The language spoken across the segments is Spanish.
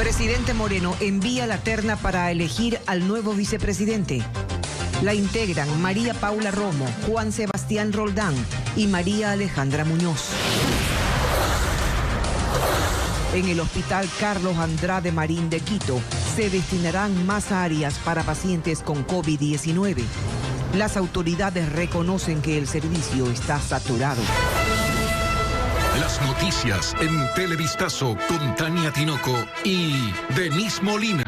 Presidente Moreno envía la terna para elegir al nuevo vicepresidente. La integran María Paula Romo, Juan Sebastián Roldán y María Alejandra Muñoz. En el Hospital Carlos Andrade Marín de Quito se destinarán más áreas para pacientes con COVID-19. Las autoridades reconocen que el servicio está saturado. Las noticias en Televistazo con Tania Tinoco y Denise Molina.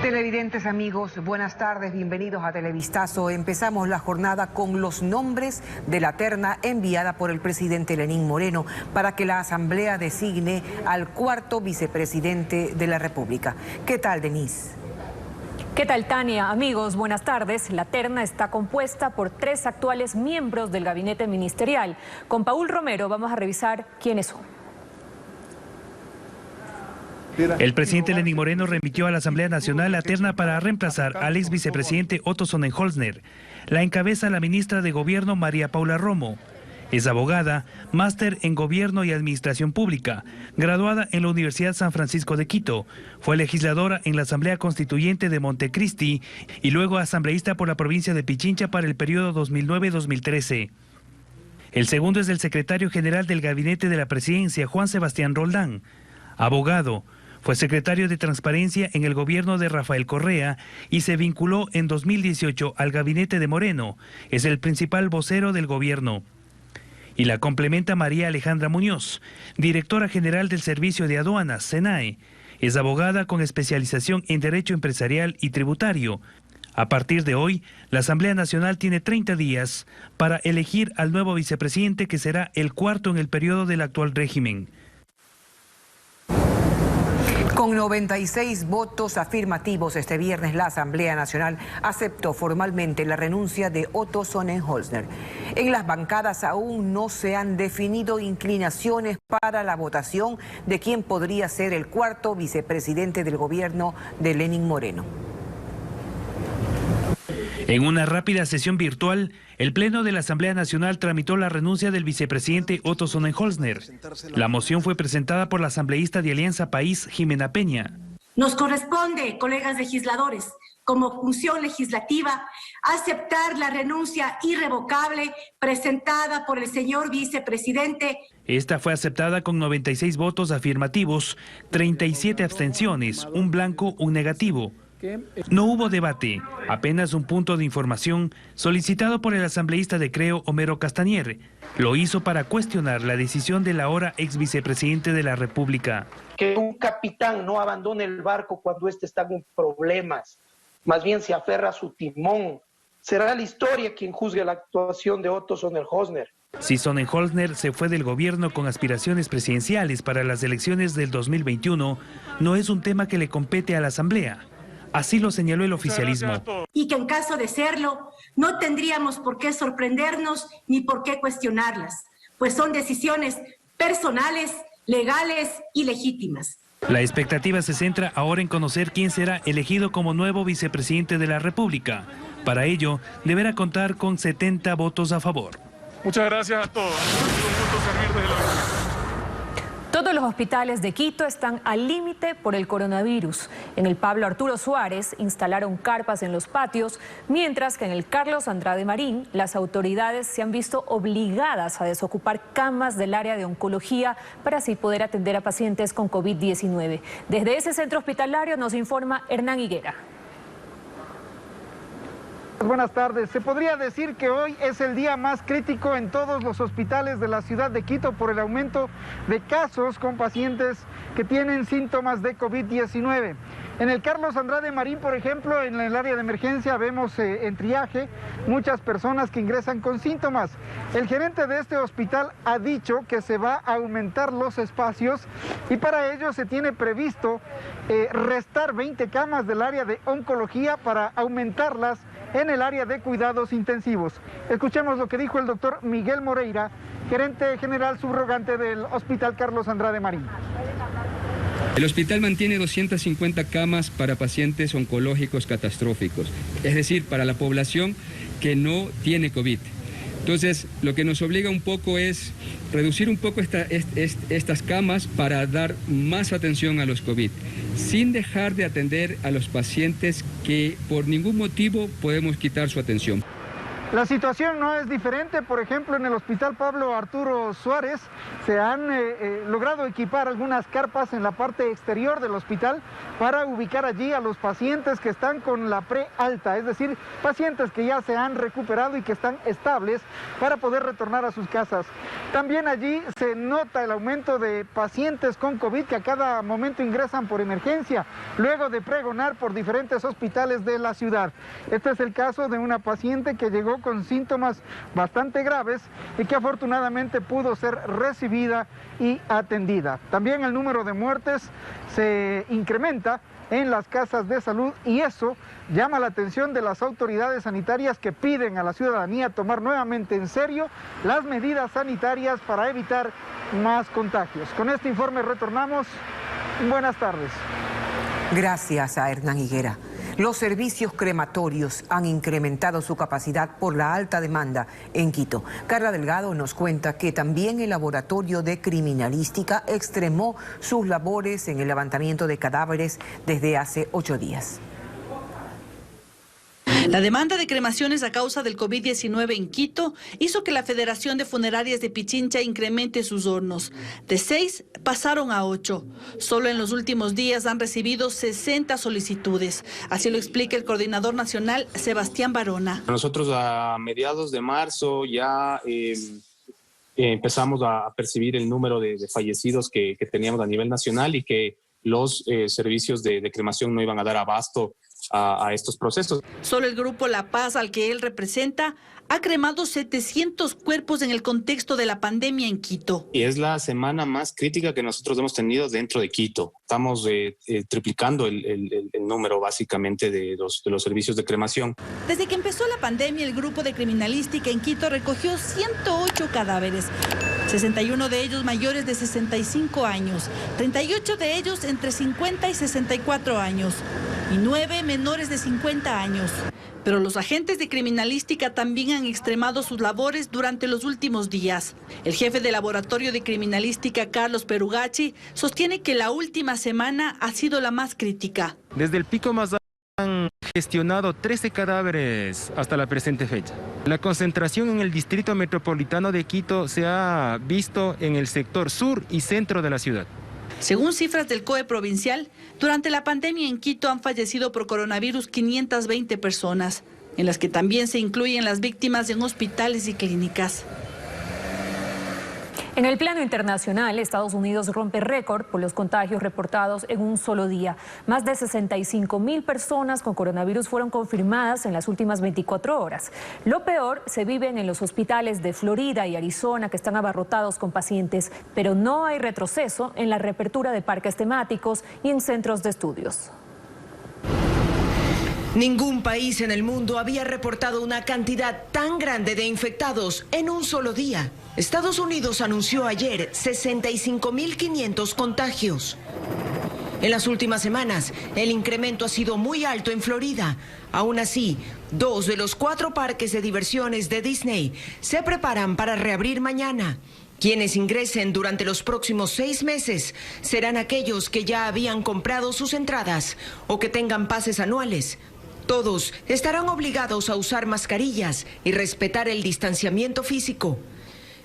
Televidentes amigos, buenas tardes, bienvenidos a Televistazo. Empezamos la jornada con los nombres de la terna enviada por el presidente Lenín Moreno para que la Asamblea designe al cuarto vicepresidente de la República. ¿Qué tal, Denise? ¿Qué tal, Tania? Amigos, buenas tardes. La terna está compuesta por 3 actuales miembros del gabinete ministerial. Con Paul Romero vamos a revisar quiénes son. El presidente Lenín Moreno remitió a la Asamblea Nacional la terna para reemplazar al ex vicepresidente Otto Sonnenholzner. La encabeza la ministra de Gobierno María Paula Romo. Es abogada, máster en Gobierno y Administración Pública, graduada en la Universidad San Francisco de Quito. Fue legisladora en la Asamblea Constituyente de Montecristi y luego asambleísta por la provincia de Pichincha para el periodo 2009-2013. El segundo es el secretario general del Gabinete de la Presidencia, Juan Sebastián Roldán. Abogado. Fue secretario de Transparencia en el gobierno de Rafael Correa y se vinculó en 2018 al gabinete de Moreno. Es el principal vocero del gobierno. Y la complementa María Alejandra Muñoz, directora general del Servicio de Aduanas, SENAE. Es abogada con especialización en Derecho Empresarial y Tributario. A partir de hoy, la Asamblea Nacional tiene 30 días para elegir al nuevo vicepresidente que será el cuarto en el periodo del actual régimen. Con 96 votos afirmativos este viernes, la Asamblea Nacional aceptó formalmente la renuncia de Otto Sonnenholzner. En las bancadas aún no se han definido inclinaciones para la votación de quién podría ser el cuarto vicepresidente del gobierno de Lenín Moreno. En una rápida sesión virtual, el Pleno de la Asamblea Nacional tramitó la renuncia del vicepresidente Otto Sonnenholzner. La moción fue presentada por la asambleísta de Alianza País, Jimena Peña. Nos corresponde, colegas legisladores, como función legislativa, aceptar la renuncia irrevocable presentada por el señor vicepresidente. Esta fue aceptada con 96 votos afirmativos, 37 abstenciones, un blanco, un negativo. No hubo debate, apenas un punto de información solicitado por el asambleísta de Creo, Homero Castañer. Lo hizo para cuestionar la decisión del ahora ex vicepresidente de la República. Que un capitán no abandone el barco cuando éste está en problemas, más bien se aferra a su timón. Será la historia quien juzgue la actuación de Otto Sonnenholzner. Si Sonnenholzner se fue del gobierno con aspiraciones presidenciales para las elecciones del 2021, no es un tema que le compete a la Asamblea. Así lo señaló el oficialismo. Y que en caso de serlo, no tendríamos por qué sorprendernos ni por qué cuestionarlas, pues son decisiones personales, legales y legítimas. La expectativa se centra ahora en conocer quién será elegido como nuevo vicepresidente de la República. Para ello, deberá contar con 70 votos a favor. Muchas gracias a todos. Ha sido un gusto servir desde la República. Todos los hospitales de Quito están al límite por el coronavirus. En el Pablo Arturo Suárez instalaron carpas en los patios, mientras que en el Carlos Andrade Marín las autoridades se han visto obligadas a desocupar camas del área de oncología para así poder atender a pacientes con COVID-19. Desde ese centro hospitalario nos informa Hernán Higuera. Buenas tardes. Se podría decir que hoy es el día más crítico en todos los hospitales de la ciudad de Quito por el aumento de casos con pacientes que tienen síntomas de COVID-19. En el Carlos Andrade Marín, por ejemplo, en el área de emergencia vemos en triaje muchas personas que ingresan con síntomas. El gerente de este hospital ha dicho que se va a aumentar los espacios y para ello se tiene previsto restar 20 camas del área de oncología para aumentarlas en el área de cuidados intensivos. Escuchemos lo que dijo el doctor Miguel Moreira, gerente general subrogante del Hospital Carlos Andrade Marín. El hospital mantiene 250 camas para pacientes oncológicos catastróficos, es decir, para la población que no tiene COVID. Entonces, lo que nos obliga un poco es reducir un poco estas camas para dar más atención a los COVID, sin dejar de atender a los pacientes que por ningún motivo podemos quitar su atención. La situación no es diferente, por ejemplo, en el Hospital Pablo Arturo Suárez se han logrado equipar algunas carpas en la parte exterior del hospital para ubicar allí a los pacientes que están con la prealta, es decir, pacientes que ya se han recuperado y que están estables para poder retornar a sus casas. También allí se nota el aumento de pacientes con COVID que a cada momento ingresan por emergencia, luego de pregonar por diferentes hospitales de la ciudad. Este es el caso de una paciente que llegó con síntomas bastante graves y que afortunadamente pudo ser recibida y atendida. También el número de muertes se incrementa en las casas de salud y eso llama la atención de las autoridades sanitarias que piden a la ciudadanía tomar nuevamente en serio las medidas sanitarias para evitar más contagios. Con este informe retornamos. Buenas tardes. Gracias a Hernán Higuera. Los servicios crematorios han incrementado su capacidad por la alta demanda en Quito. Carla Delgado nos cuenta que también el Laboratorio de Criminalística extremó sus labores en el levantamiento de cadáveres desde hace 8 días. La demanda de cremaciones a causa del COVID-19 en Quito hizo que la Federación de Funerarias de Pichincha incremente sus hornos. De 6 pasaron a 8. Solo en los últimos días han recibido 60 solicitudes. Así lo explica el coordinador nacional, Sebastián Barona. Nosotros a mediados de marzo ya empezamos a percibir el número de fallecidos que teníamos a nivel nacional y que los servicios de cremación no iban a dar abasto a estos procesos. Solo el grupo La Paz, al que él representa, ha cremado 700 cuerpos en el contexto de la pandemia en Quito. Y es la semana más crítica que nosotros hemos tenido dentro de Quito. Estamos triplicando el número básicamente de los servicios de cremación. Desde que empezó la pandemia, el grupo de criminalística en Quito recogió 108 cadáveres. 61 de ellos mayores de 65 años, 38 de ellos entre 50 y 64 años y 9 menores de 50 años. Pero los agentes de criminalística también han extremado sus labores durante los últimos días. El jefe del Laboratorio de Criminalística, Carlos Perugacci, sostiene que la última semana ha sido la más crítica. Desde el pico más han gestionado 13 cadáveres hasta la presente fecha. La concentración en el distrito metropolitano de Quito se ha visto en el sector sur y centro de la ciudad. Según cifras del COE provincial, durante la pandemia en Quito han fallecido por coronavirus 520 personas, en las que también se incluyen las víctimas en hospitales y clínicas. En el plano internacional, Estados Unidos rompe récord por los contagios reportados en un solo día. Más de 65.000 personas con coronavirus fueron confirmadas en las últimas 24 horas. Lo peor se vive en los hospitales de Florida y Arizona, que están abarrotados con pacientes, pero no hay retroceso en la reapertura de parques temáticos y en centros de estudios. Ningún país en el mundo había reportado una cantidad tan grande de infectados en un solo día. Estados Unidos anunció ayer 65.500 contagios. En las últimas semanas, el incremento ha sido muy alto en Florida. Aún así, 2 de los 4 parques de diversiones de Disney se preparan para reabrir mañana. Quienes ingresen durante los próximos 6 meses serán aquellos que ya habían comprado sus entradas o que tengan pases anuales. Todos estarán obligados a usar mascarillas y respetar el distanciamiento físico.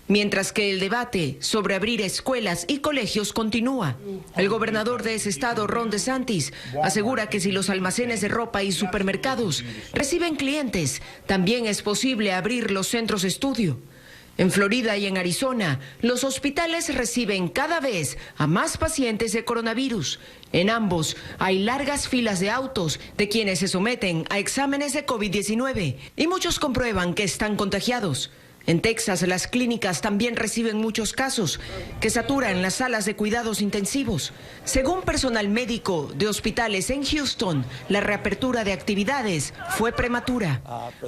Mientras que el debate sobre abrir escuelas y colegios continúa. El gobernador de ese estado, Ron DeSantis, asegura que si los almacenes de ropa y supermercados reciben clientes, también es posible abrir los centros de estudio. En Florida y en Arizona, los hospitales reciben cada vez a más pacientes de coronavirus. En ambos hay largas filas de autos de quienes se someten a exámenes de COVID-19 y muchos comprueban que están contagiados. En Texas, las clínicas también reciben muchos casos que saturan las salas de cuidados intensivos. Según personal médico de hospitales en Houston, la reapertura de actividades fue prematura.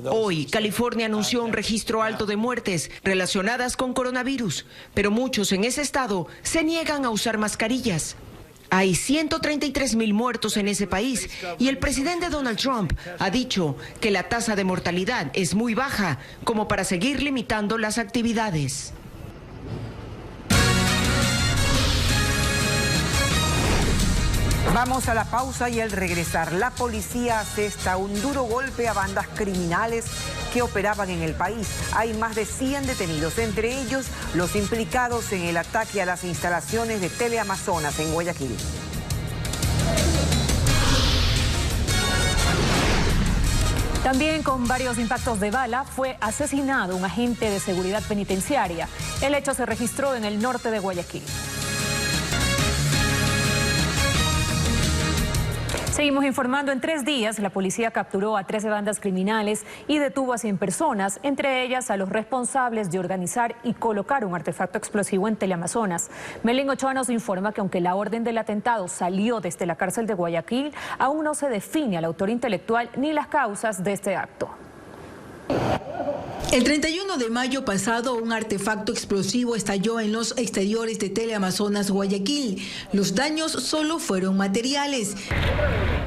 Hoy, California anunció un registro alto de muertes relacionadas con coronavirus, pero muchos en ese estado se niegan a usar mascarillas. Hay 133,000 muertos en ese país y el presidente Donald Trump ha dicho que la tasa de mortalidad es muy baja como para seguir limitando las actividades. Vamos a la pausa y al regresar, la policía asesta un duro golpe a bandas criminales que operaban en el país. Hay más de 100 detenidos, entre ellos los implicados en el ataque a las instalaciones de Teleamazonas en Guayaquil. También con varios impactos de bala fue asesinado un agente de seguridad penitenciaria. El hecho se registró en el norte de Guayaquil. Seguimos informando. En 3 días, la policía capturó a 13 bandas criminales y detuvo a 100 personas, entre ellas a los responsables de organizar y colocar un artefacto explosivo en Teleamazonas. Melín Ochoa nos informa que aunque la orden del atentado salió desde la cárcel de Guayaquil, aún no se define al autor intelectual ni las causas de este acto. El 31 de mayo pasado, un artefacto explosivo estalló en los exteriores de Teleamazonas Guayaquil. Los daños solo fueron materiales.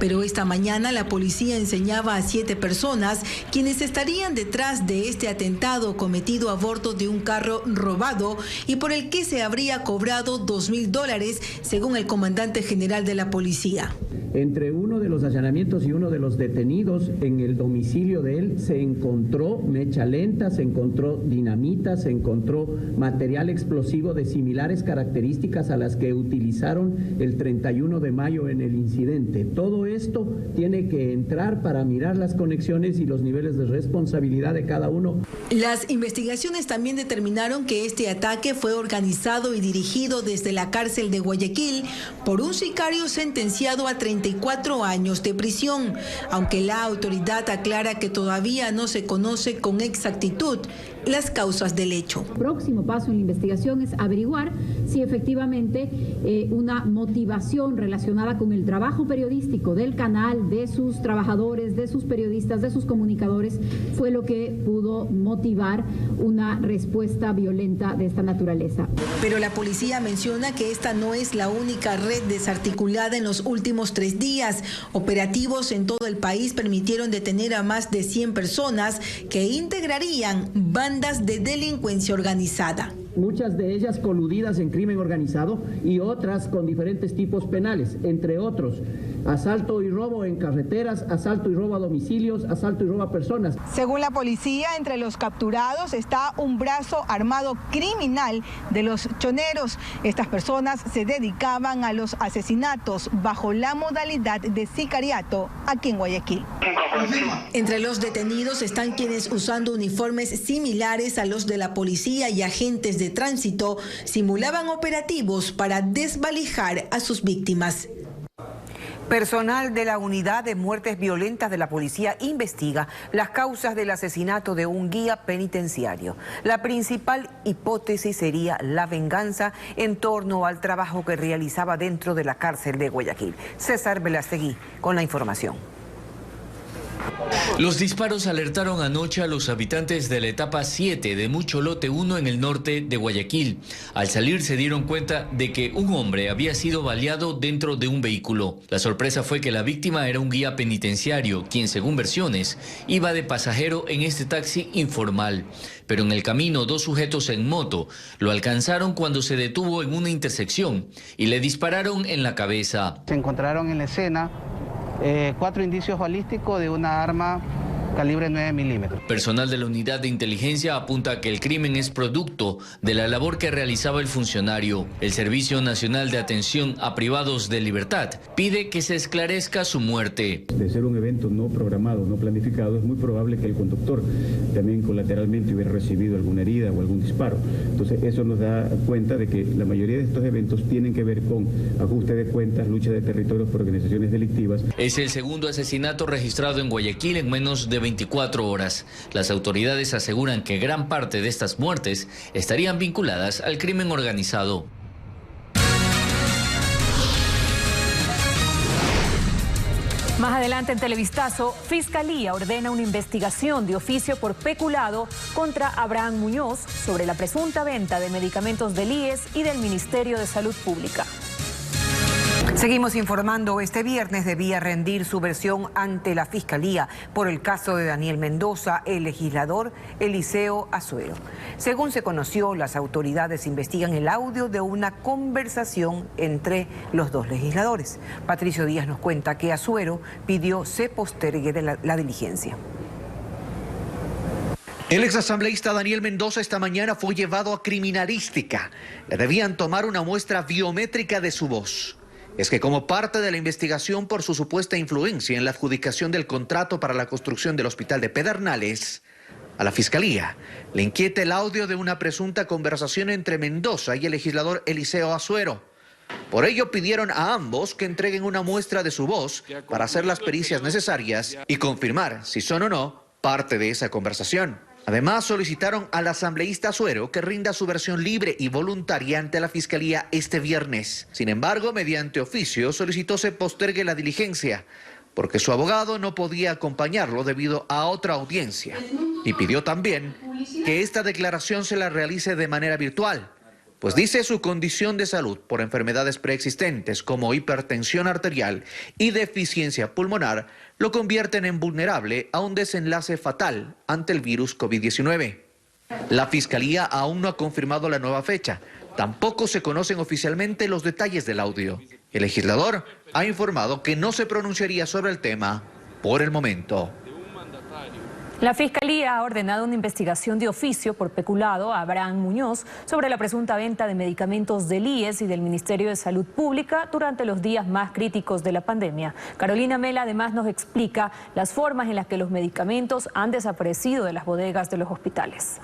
Pero esta mañana la policía enseñaba a 7 personas quienes estarían detrás de este atentado cometido a bordo de un carro robado y por el que se habría cobrado $2,000, según el comandante general de la policía. Entre uno de los allanamientos y uno de los detenidos, en el domicilio de él se encontró mecha lenta, se encontró dinamita, se encontró material explosivo de similares características a las que utilizaron el 31 de mayo en el incidente. Todo esto tiene que entrar para mirar las conexiones y los niveles de responsabilidad de cada uno. Las investigaciones también determinaron que este ataque fue organizado y dirigido desde la cárcel de Guayaquil por un sicario sentenciado a 34 años de prisión, aunque la autoridad aclara que todavía no se conoce con exactitud las causas del hecho. El próximo paso en la investigación es averiguar si efectivamente una motivación relacionada con el trabajo periodístico del canal, de sus trabajadores, de sus periodistas, de sus comunicadores, fue lo que pudo motivar una respuesta violenta de esta naturaleza. Pero la policía menciona que esta no es la única red desarticulada en los últimos 3 días. Operativos en todo el país permitieron detener a más de 100 personas que integrarían bandas de delincuencia organizada. Muchas de ellas coludidas en crimen organizado y otras con diferentes tipos penales, entre otros asalto y robo en carreteras, asalto y robo a domicilios, asalto y robo a personas. Según la policía, entre los capturados está un brazo armado criminal de los choneros. Estas personas se dedicaban a los asesinatos bajo la modalidad de sicariato aquí en Guayaquil. Entre los detenidos están quienes, usando uniformes similares a los de la policía y agentes de tránsito, simulaban operativos para desvalijar a sus víctimas. Personal de la Unidad de Muertes Violentas de la Policía investiga las causas del asesinato de un guía penitenciario. La principal hipótesis sería la venganza en torno al trabajo que realizaba dentro de la cárcel de Guayaquil. César Velastegui con la información. Los disparos alertaron anoche a los habitantes de la etapa 7 de Mucholote 1 en el norte de Guayaquil. Al salir se dieron cuenta de que un hombre había sido baleado dentro de un vehículo. La sorpresa fue que la víctima era un guía penitenciario, quien según versiones iba de pasajero en este taxi informal. Pero en el camino 2 sujetos en moto lo alcanzaron cuando se detuvo en una intersección y le dispararon en la cabeza. Se encontraron en la escena 4 indicios balísticos de una arma calibre 9 milímetros. Personal de la unidad de inteligencia apunta que el crimen es producto de la labor que realizaba el funcionario. El Servicio Nacional de Atención a Privados de Libertad pide que se esclarezca su muerte. De ser un evento no programado, no planificado, es muy probable que el conductor también colateralmente hubiera recibido alguna herida o algún disparo. Entonces eso nos da cuenta de que la mayoría de estos eventos tienen que ver con ajuste de cuentas, lucha de territorios por organizaciones delictivas. Es el segundo asesinato registrado en Guayaquil en menos de 24 horas. Las autoridades aseguran que gran parte de estas muertes estarían vinculadas al crimen organizado. Más adelante en Televistazo, Fiscalía ordena una investigación de oficio por peculado contra Abraham Muñoz sobre la presunta venta de medicamentos del IES y del Ministerio de Salud Pública. Seguimos informando. Este viernes debía rendir su versión ante la Fiscalía por el caso de Daniel Mendoza, el legislador Eliseo Azuero. Según se conoció, las autoridades investigan el audio de una conversación entre los dos legisladores. Patricio Díaz nos cuenta que Azuero pidió se postergue la diligencia. El exasambleísta Daniel Mendoza esta mañana fue llevado a criminalística. Le debían tomar una muestra biométrica de su voz. Es que como parte de la investigación por su supuesta influencia en la adjudicación del contrato para la construcción del hospital de Pedernales, a la Fiscalía le inquieta el audio de una presunta conversación entre Mendoza y el legislador Eliseo Azuero. Por ello pidieron a ambos que entreguen una muestra de su voz para hacer las pericias necesarias y confirmar si son o no parte de esa conversación. Además, solicitaron al asambleísta Azuero que rinda su versión libre y voluntaria ante la Fiscalía este viernes. Sin embargo, mediante oficio, solicitó se postergue la diligencia, porque su abogado no podía acompañarlo debido a otra audiencia. Y pidió también que esta declaración se la realice de manera virtual, pues dice su condición de salud por enfermedades preexistentes como hipertensión arterial y deficiencia pulmonar lo convierten en vulnerable a un desenlace fatal ante el virus COVID-19. La Fiscalía aún no ha confirmado la nueva fecha. Tampoco se conocen oficialmente los detalles del audio. El legislador ha informado que no se pronunciaría sobre el tema por el momento. La Fiscalía ha ordenado una investigación de oficio por peculado a Abraham Muñoz sobre la presunta venta de medicamentos del IES y del Ministerio de Salud Pública durante los días más críticos de la pandemia. Carolina Mela además nos explica las formas en las que los medicamentos han desaparecido de las bodegas de los hospitales.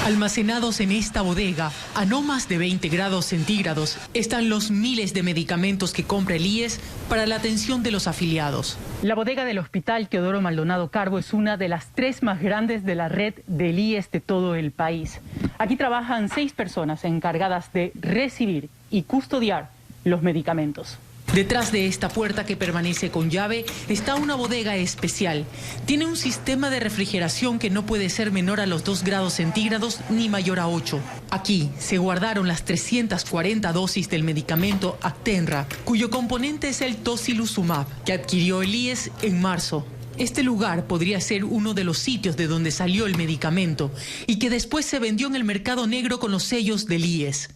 Almacenados en esta bodega, a no más de 20 grados centígrados, están los miles de medicamentos que compra el IES para la atención de los afiliados. La bodega del Hospital Teodoro Maldonado Carbo es una de las 3 más grandes de la red del IES de todo el país. Aquí trabajan 6 personas encargadas de recibir y custodiar los medicamentos. Detrás de esta puerta que permanece con llave está una bodega especial. Tiene un sistema de refrigeración que no puede ser menor a los 2 grados centígrados ni mayor a 8. Aquí se guardaron las 340 dosis del medicamento Actenra, cuyo componente es el tocilizumab, que adquirió el IES en marzo. Este lugar podría ser uno de los sitios de donde salió el medicamento y que después se vendió en el mercado negro con los sellos del IES.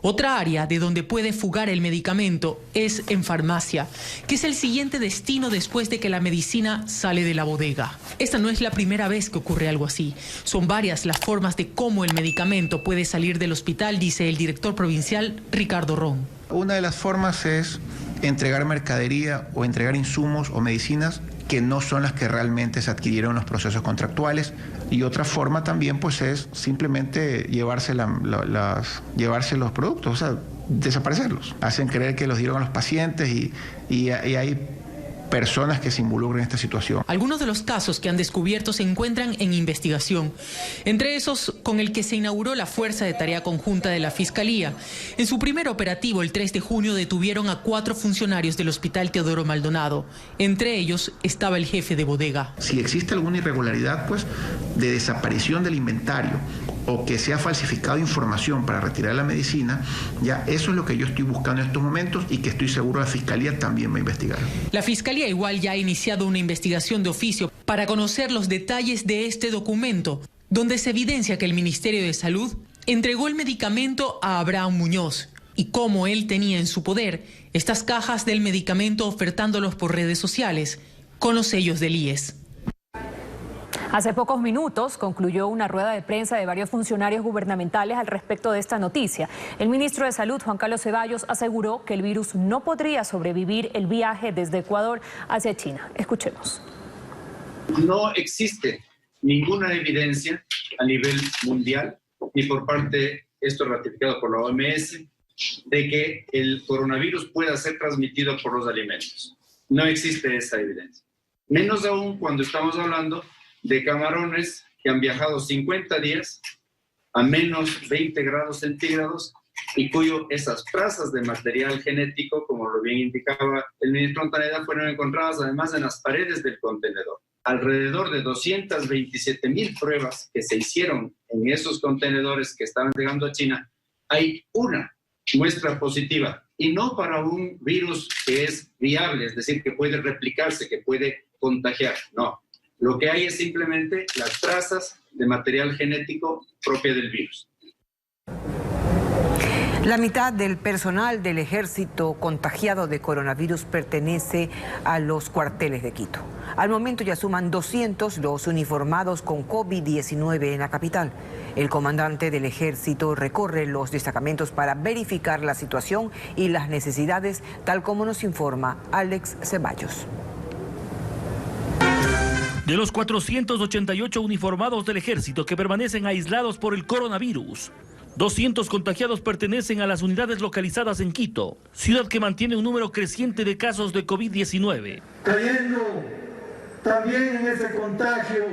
Otra área de donde puede fugar el medicamento es en farmacia, que es el siguiente destino después de que la medicina sale de la bodega. Esta no es la primera vez que ocurre algo así. Son varias las formas de cómo el medicamento puede salir del hospital, dice el director provincial Ricardo Ron. Una de las formas es entregar mercadería o entregar insumos o medicinas que no son las que realmente se adquirieron en los procesos contractuales. Y otra forma también pues es simplemente llevarse los productos, o sea, desaparecerlos. Hacen creer que los dieron a los pacientes y hay personas que se involucran en esta situación. Algunos de los casos que han descubierto se encuentran en investigación, entre esos con el que se inauguró la Fuerza de Tarea Conjunta de la Fiscalía. En su primer operativo, el 3 de junio, detuvieron a 4 funcionarios del Hospital Teodoro Maldonado. Entre ellos estaba el jefe de bodega. Si existe alguna irregularidad, pues, de desaparición del inventario o que se ha falsificado información para retirar la medicina, ya eso es lo que yo estoy buscando en estos momentos y que estoy seguro la Fiscalía también va a investigar. La Fiscalía igual ya ha iniciado una investigación de oficio para conocer los detalles de este documento, donde se evidencia que el Ministerio de Salud entregó el medicamento a Abraham Muñoz y cómo él tenía en su poder estas cajas del medicamento ofertándolos por redes sociales, con los sellos del IES. Hace pocos minutos concluyó una rueda de prensa de varios funcionarios gubernamentales al respecto de esta noticia. El ministro de Salud, Juan Carlos Ceballos, aseguró que el virus no podría sobrevivir el viaje desde Ecuador hacia China. Escuchemos. No existe ninguna evidencia a nivel mundial, ni por parte, esto ratificado por la OMS, de que el coronavirus pueda ser transmitido por los alimentos. No existe esa evidencia. Menos aún cuando estamos hablando de camarones que han viajado 50 días a menos 20 grados centígrados y cuyo esas trazas de material genético, como lo bien indicaba el ministro Montaneda, fueron encontradas además en las paredes del contenedor. Alrededor de 227,000 pruebas que se hicieron en esos contenedores que estaban llegando a China, hay una muestra positiva, y no para un virus que es viable, es decir, que puede replicarse, que puede contagiar, no. Lo que hay es simplemente las trazas de material genético propia del virus. La mitad del personal del ejército contagiado de coronavirus pertenece a los cuarteles de Quito. Al momento ya suman 200 los uniformados con COVID-19 en la capital. El comandante del ejército recorre los destacamentos para verificar la situación y las necesidades, tal como nos informa Alex Ceballos. De los 488 uniformados del ejército que permanecen aislados por el coronavirus, 200 contagiados pertenecen a las unidades localizadas en Quito, ciudad que mantiene un número creciente de casos de COVID-19. Cayendo también en ese contagio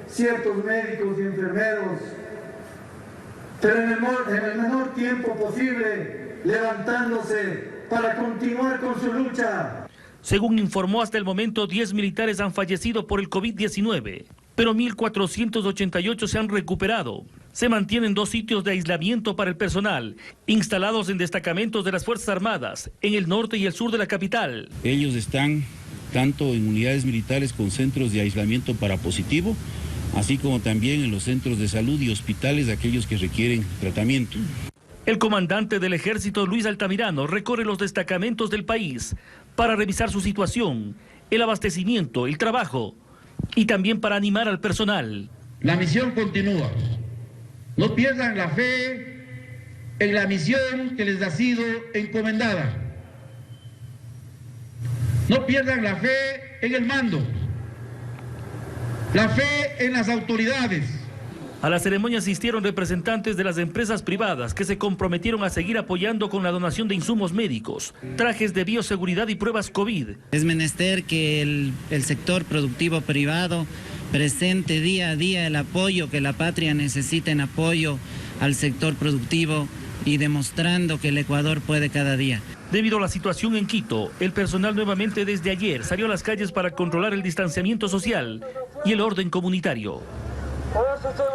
ciertos médicos y enfermeros, pero en el menor tiempo posible levantándose para continuar con su lucha. Según informó hasta el momento, 10 militares han fallecido por el COVID-19, pero 1.488 se han recuperado. Se mantienen 2 sitios de aislamiento para el personal, instalados en destacamentos de las Fuerzas Armadas, en el norte y el sur de la capital. Ellos están tanto en unidades militares con centros de aislamiento para positivo, así como también en los centros de salud y hospitales de aquellos que requieren tratamiento. El comandante del ejército, Luis Altamirano, recorre los destacamentos del país para revisar su situación, el abastecimiento, el trabajo y también para animar al personal. La misión continúa. No pierdan la fe en la misión que les ha sido encomendada. No pierdan la fe en el mando, la fe en las autoridades. A la ceremonia asistieron representantes de las empresas privadas que se comprometieron a seguir apoyando con la donación de insumos médicos, trajes de bioseguridad y pruebas COVID. Es menester que el sector productivo privado presente día a día el apoyo que la patria necesita en apoyo al sector productivo y demostrando que el Ecuador puede cada día. Debido a la situación en Quito, el personal nuevamente desde ayer salió a las calles para controlar el distanciamiento social y el orden comunitario.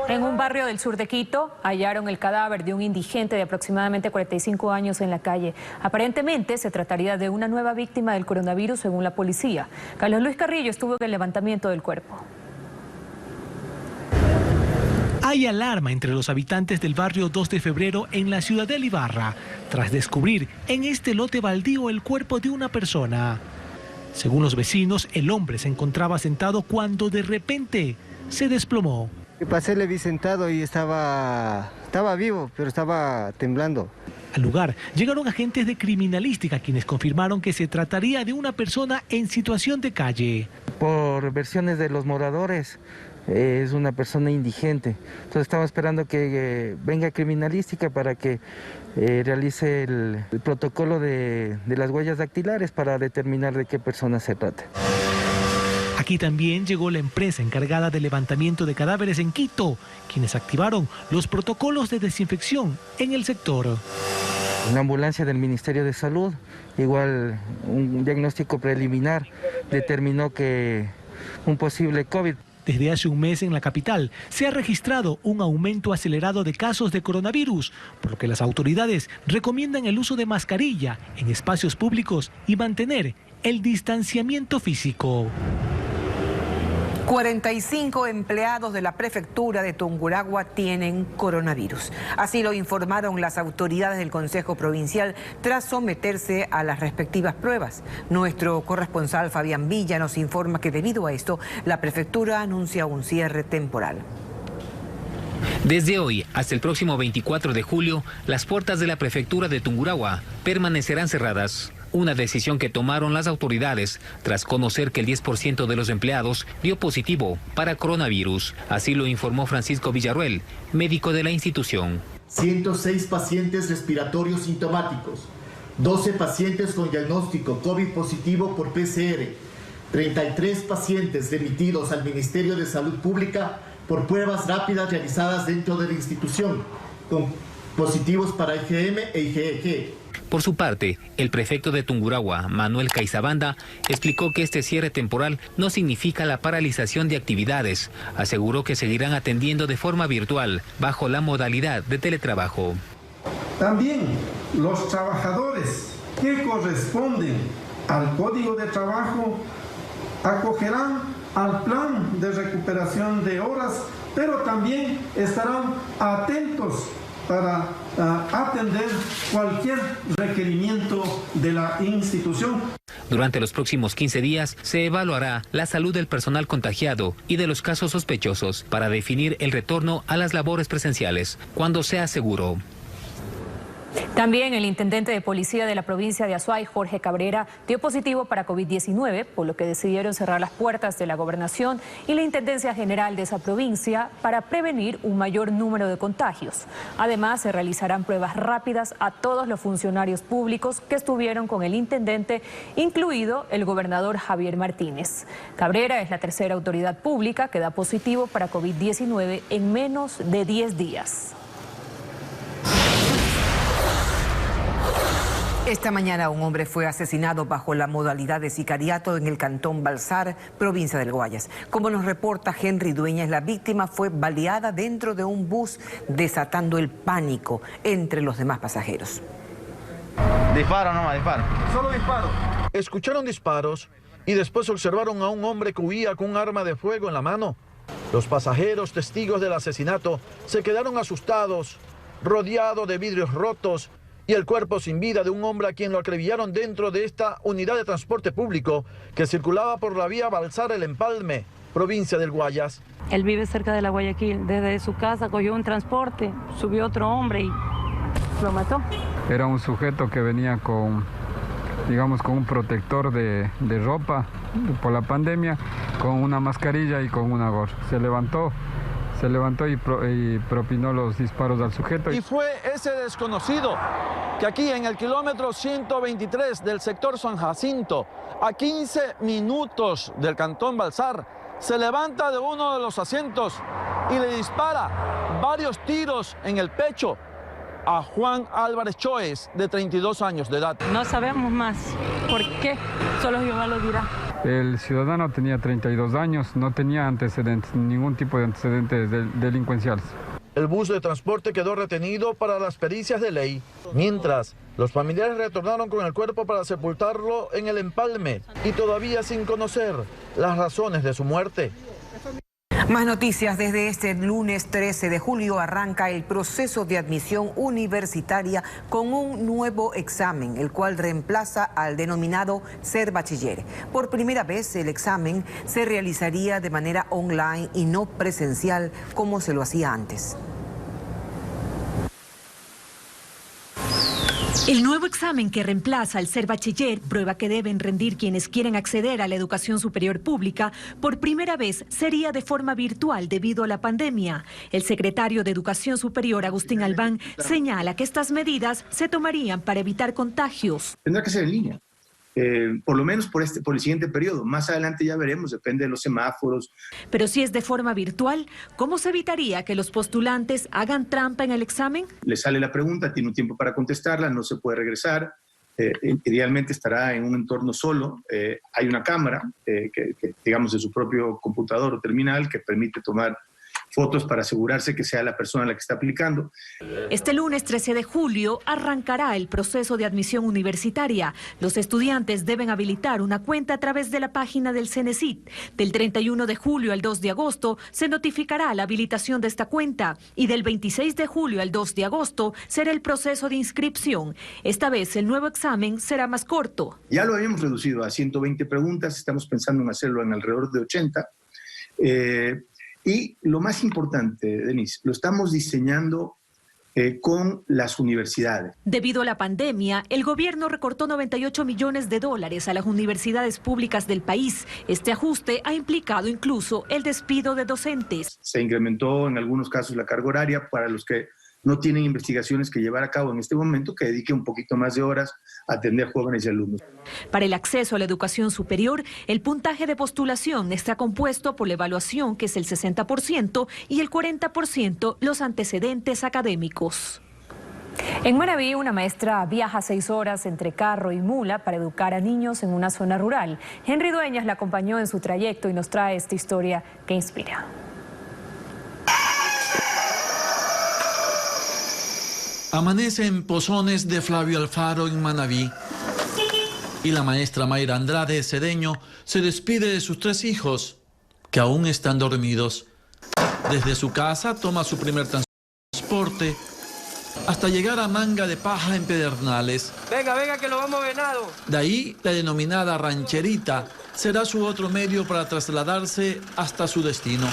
En un barrio del sur de Quito hallaron el cadáver de un indigente de aproximadamente 45 años en la calle. Aparentemente se trataría de una nueva víctima del coronavirus según la policía. Carlos Luis Carrillo estuvo en el levantamiento del cuerpo. Hay alarma entre los habitantes del barrio 2 de febrero en la ciudad de Ibarra, tras descubrir en este lote baldío el cuerpo de una persona. Según los vecinos, el hombre se encontraba sentado cuando de repente se desplomó. Pasé, le vi sentado y estaba vivo, pero estaba temblando. Al lugar llegaron agentes de criminalística quienes confirmaron que se trataría de una persona en situación de calle. Por versiones de los moradores, es una persona indigente. Entonces estamos esperando que venga criminalística para que realice el protocolo de las huellas dactilares para determinar de qué persona se trata. Aquí también llegó la empresa encargada del levantamiento de cadáveres en Quito, quienes activaron los protocolos de desinfección en el sector. Una ambulancia del Ministerio de Salud, igual un diagnóstico preliminar, determinó que un posible COVID. Desde hace un mes en la capital se ha registrado un aumento acelerado de casos de coronavirus, por lo que las autoridades recomiendan el uso de mascarilla en espacios públicos y mantener el distanciamiento físico. 45 empleados de la prefectura de Tungurahua tienen coronavirus. Así lo informaron las autoridades del Consejo Provincial tras someterse a las respectivas pruebas. Nuestro corresponsal Fabián Villa nos informa que debido a esto, la prefectura anuncia un cierre temporal. Desde hoy hasta el próximo 24 de julio, las puertas de la prefectura de Tungurahua permanecerán cerradas. Una decisión que tomaron las autoridades tras conocer que el 10% de los empleados dio positivo para coronavirus. Así lo informó Francisco Villarruel, médico de la institución. 106 pacientes respiratorios sintomáticos, 12 pacientes con diagnóstico COVID positivo por PCR, 33 pacientes remitidos al Ministerio de Salud Pública por pruebas rápidas realizadas dentro de la institución, con positivos para IgM e IgG. Por su parte, el prefecto de Tungurahua, Manuel Caizabanda, explicó que este cierre temporal no significa la paralización de actividades. Aseguró que seguirán atendiendo de forma virtual, bajo la modalidad de teletrabajo. También los trabajadores que corresponden al Código de Trabajo acogerán al plan de recuperación de horas, pero también estarán atentos para atender cualquier requerimiento de la institución. Durante los próximos 15 días se evaluará la salud del personal contagiado y de los casos sospechosos para definir el retorno a las labores presenciales cuando sea seguro. También el intendente de policía de la provincia de Azuay, Jorge Cabrera, dio positivo para COVID-19, por lo que decidieron cerrar las puertas de la gobernación y la intendencia general de esa provincia para prevenir un mayor número de contagios. Además, se realizarán pruebas rápidas a todos los funcionarios públicos que estuvieron con el intendente, incluido el gobernador Javier Martínez. Cabrera es la tercera autoridad pública que da positivo para COVID-19 en menos de 10 días. Esta mañana un hombre fue asesinado bajo la modalidad de sicariato en el cantón Balsar, provincia del Guayas. Como nos reporta Henry Dueñas, la víctima fue baleada dentro de un bus, desatando el pánico entre los demás pasajeros. Disparo nomás, disparo. Solo disparo. Escucharon disparos y después observaron a un hombre que huía con un arma de fuego en la mano. Los pasajeros, testigos del asesinato, se quedaron asustados, rodeados de vidrios rotos y el cuerpo sin vida de un hombre a quien lo acribillaron dentro de esta unidad de transporte público que circulaba por la vía Balsar El Empalme, provincia del Guayas. Él vive cerca de la Guayaquil. Desde su casa cogió un transporte, subió otro hombre y lo mató. Era un sujeto que venía con, digamos, con un protector de ropa por la pandemia, con una mascarilla y con una gorra. Se levantó y propinó los disparos al sujeto. Y fue ese desconocido que aquí en el kilómetro 123 del sector San Jacinto, a 15 minutos del cantón Balsar, se levanta de uno de los asientos y le dispara varios tiros en el pecho a Juan Álvarez Choes, de 32 años de edad. No sabemos más. ¿Por qué? Solo Jehová lo dirá. El ciudadano tenía 32 años, no tenía antecedentes, ningún tipo de antecedentes delincuenciales. El bus de transporte quedó retenido para las pericias de ley, mientras los familiares retornaron con el cuerpo para sepultarlo en el Empalme y todavía sin conocer las razones de su muerte. Más noticias. Desde este lunes 13 de julio arranca el proceso de admisión universitaria con un nuevo examen, el cual reemplaza al denominado Ser Bachiller. Por primera vez el examen se realizaría de manera online y no presencial como se lo hacía antes. El nuevo examen que reemplaza al Ser Bachiller, prueba que deben rendir quienes quieren acceder a la educación superior pública, por primera vez sería de forma virtual debido a la pandemia. El secretario de Educación Superior, Agustín Albán, señala que estas medidas se tomarían para evitar contagios. Tendrá que ser en línea. Por lo menos por el siguiente periodo. Más adelante ya veremos, depende de los semáforos. Pero si es de forma virtual, ¿cómo se evitaría que los postulantes hagan trampa en el examen? Le sale la pregunta, tiene un tiempo para contestarla, no se puede regresar. Idealmente estará en un entorno solo. Hay una cámara, que digamos de su propio computador o terminal, que permite tomar fotos para asegurarse que sea la persona la que está aplicando. Este lunes 13 de julio arrancará el proceso de admisión universitaria. Los estudiantes deben habilitar una cuenta a través de la página del Cenecit. Del 31 de julio al 2 de agosto se notificará la habilitación de esta cuenta y del 26 de julio al 2 de agosto será el proceso de inscripción. Esta vez el nuevo examen será más corto. Ya lo habíamos reducido a 120 preguntas, estamos pensando en hacerlo en alrededor de 80. Y lo más importante, Denise, lo estamos diseñando con las universidades. Debido a la pandemia, el gobierno recortó $98 millones a las universidades públicas del país. Este ajuste ha implicado incluso el despido de docentes. Se incrementó en algunos casos la carga horaria para los que no tienen investigaciones que llevar a cabo en este momento, que dedique un poquito más de horas a atender jóvenes y alumnos. Para el acceso a la educación superior, el puntaje de postulación está compuesto por la evaluación, que es el 60%, y el 40% los antecedentes académicos. En Manabí, una maestra viaja 6 horas entre carro y mula para educar a niños en una zona rural. Henry Dueñas la acompañó en su trayecto y nos trae esta historia que inspira. Amanece en Pozones de Flavio Alfaro en Manabí y la maestra Mayra Andrade Cedeño se despide de sus 3 hijos que aún están dormidos. Desde su casa toma su primer transporte hasta llegar a Manga de Paja en Pedernales. Venga, venga que lo vamos venado. De ahí la denominada rancherita será su otro medio para trasladarse hasta su destino.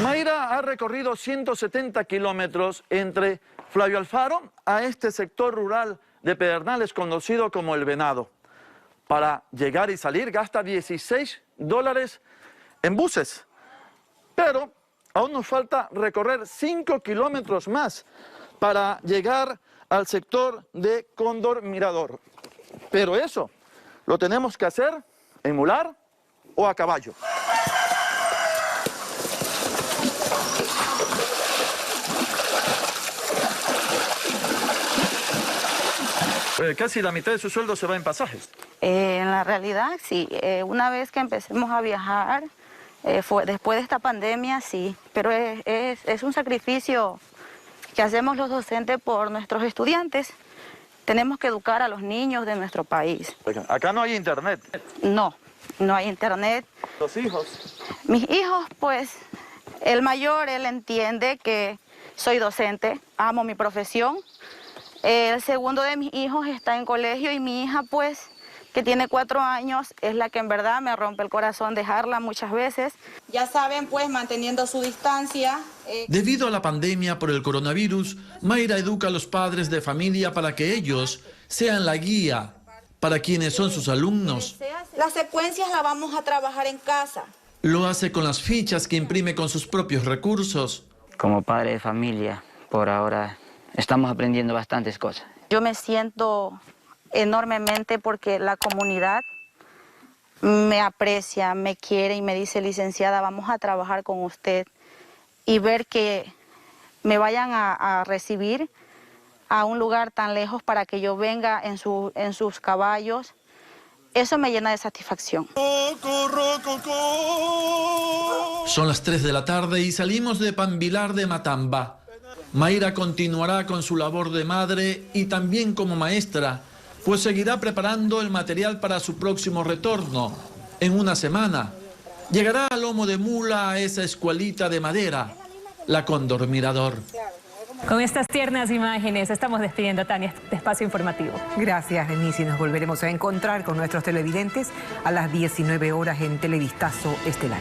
Mayra ha recorrido 170 kilómetros entre Flavio Alfaro a este sector rural de Pedernales conocido como El Venado. Para llegar y salir gasta $16 en buses. Pero aún nos falta recorrer 5 kilómetros más para llegar al sector de Cóndor Mirador. Pero eso lo tenemos que hacer en mular o a caballo. Casi la mitad de su sueldo se va en pasajes. En la realidad, sí. Una vez que empecemos a viajar, después de esta pandemia, sí. Pero es un sacrificio que hacemos los docentes por nuestros estudiantes. Tenemos que educar a los niños de nuestro país. Acá no hay internet. No, no hay internet. ¿Los hijos? Mis hijos, pues, el mayor, él entiende que soy docente, amo mi profesión. El segundo de mis hijos está en colegio y mi hija, pues, que tiene 4 años, es la que en verdad me rompe el corazón dejarla muchas veces. Ya saben, pues, manteniendo su distancia. Debido a la pandemia por el coronavirus, Mayra educa a los padres de familia para que ellos sean la guía para quienes son sus alumnos. Las secuencias las vamos a trabajar en casa. Lo hace con las fichas que imprime con sus propios recursos. Como padre de familia, por ahora estamos aprendiendo bastantes cosas. Yo me siento enormemente porque la comunidad me aprecia, me quiere y me dice, licenciada, vamos a trabajar con usted. Y ver que me vayan a recibir a un lugar tan lejos para que yo venga en sus caballos, eso me llena de satisfacción. Son las 3 de la tarde y salimos de Pambilar de Matamba. Mayra continuará con su labor de madre y también como maestra, pues seguirá preparando el material para su próximo retorno. En una semana llegará a lomo de mula a esa escuelita de madera, la Cóndor Mirador. Con estas tiernas imágenes estamos despidiendo a Tania este espacio informativo. Gracias, Denise, y nos volveremos a encontrar con nuestros televidentes a las 19 horas en Televistazo Estelar.